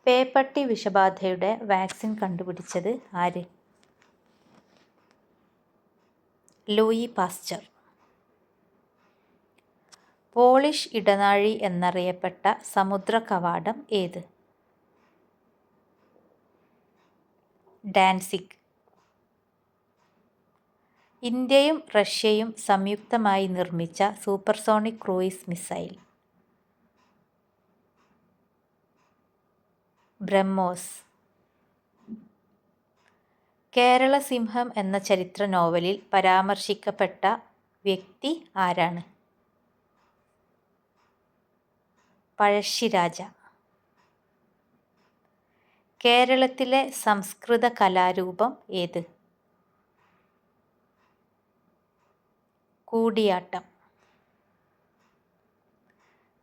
പേപ്പട്ടി വിഷബാധയുടെ vaccine കണ്ടുപിടിച്ചത് ആര്? Louis Pasteur. Polish ഇടനാഴി എന്നറിയപ്പെട്ട സമുദ്ര കവാടം ഏത്? ഡാൻസിഗ്. ഇന്ത്യയും റഷ്യയും സംയുക്തമായി നിർമ്മിച്ച supersonic cruise missile? BrahMos. Kerala സിംഹം എന്ന ചരിത്ര നോവലിൽ പരാമർശിക്കപ്പെട്ട വ്യക്തി ആരാണ്? പഴശ്ശിരാജ. കേരളത്തിലെ സംസ്കൃത കലാരൂപം ഏത്? കൂടിയാട്ടം.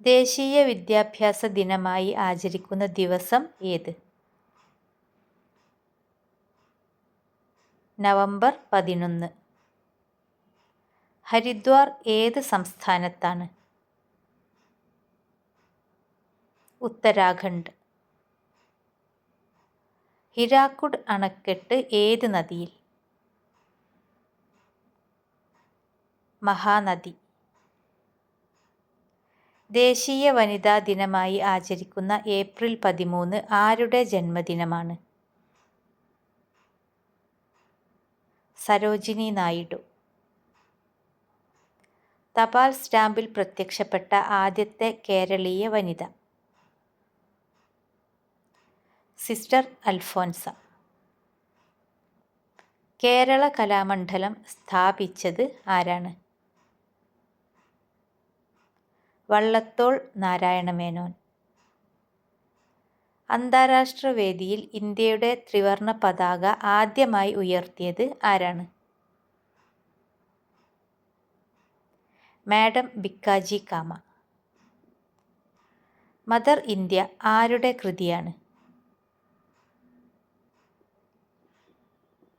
ദേശീയ വിദ്യാഭ്യാസ ദിനമായി ആചരിക്കുന്ന ദിവസം ഏത്? നവംബർ 11. ഹരിദ്വാർ ഏത് സംസ്ഥാനത്താണ്? ഉത്തരാഖണ്ഡ്. ഹിരാക്കുഡ് അണക്കെട്ട് ഏത് നദിയിൽ? മഹാനദി. ദേശീയ വനിതാ ദിനമായി ആചരിക്കുന്ന ഏപ്രിൽ 13 ആരുടെ ജന്മദിനമാണ്? സരോജിനി നായിഡു. തപാൽ സ്റ്റാമ്പിൽ പ്രത്യക്ഷപ്പെട്ട ആദ്യത്തെ കേരളീയ വനിത? സിസ്റ്റർ അൽഫോൻസ. കേരള കലാമണ്ഡലം സ്ഥാപിച്ചത് ആരാണ്? വള്ളത്തോൾ നാരായണമേനോൻ. അന്താരാഷ്ട്ര വേദിയിൽ ഇന്ത്യയുടെ ത്രിവർണ പതാക ആദ്യമായി ഉയർത്തിയത് ആരാണ്? മാഡം ഭിക്കാജി കാമ. മദർ ഇന്ത്യ ആരുടെ കൃതിയാണ്?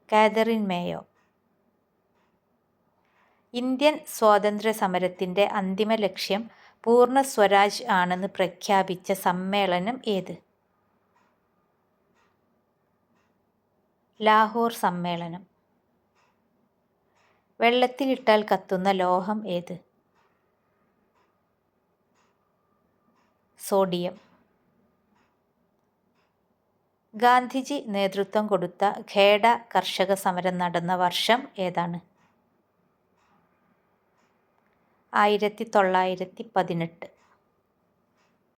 Catherine Mayo. ഇന്ത്യൻ സ്വാതന്ത്ര്യ സമരത്തിൻ്റെ അന്തിമ ലക്ഷ്യം പൂർണ്ണ സ്വരാജ് ആണെന്ന് പ്രഖ്യാപിച്ച സമ്മേളനം ഏത്? ലാഹോർ സമ്മേളനം. വെള്ളത്തിലിട്ടാൽ കത്തുന്ന ലോഹം ഏത്? സോഡിയം. ഗാന്ധിജി നേതൃത്വം കൊടുത്ത ഖേഡ കർഷക സമരം നടന്ന വർഷം ഏതാണ്? 1918.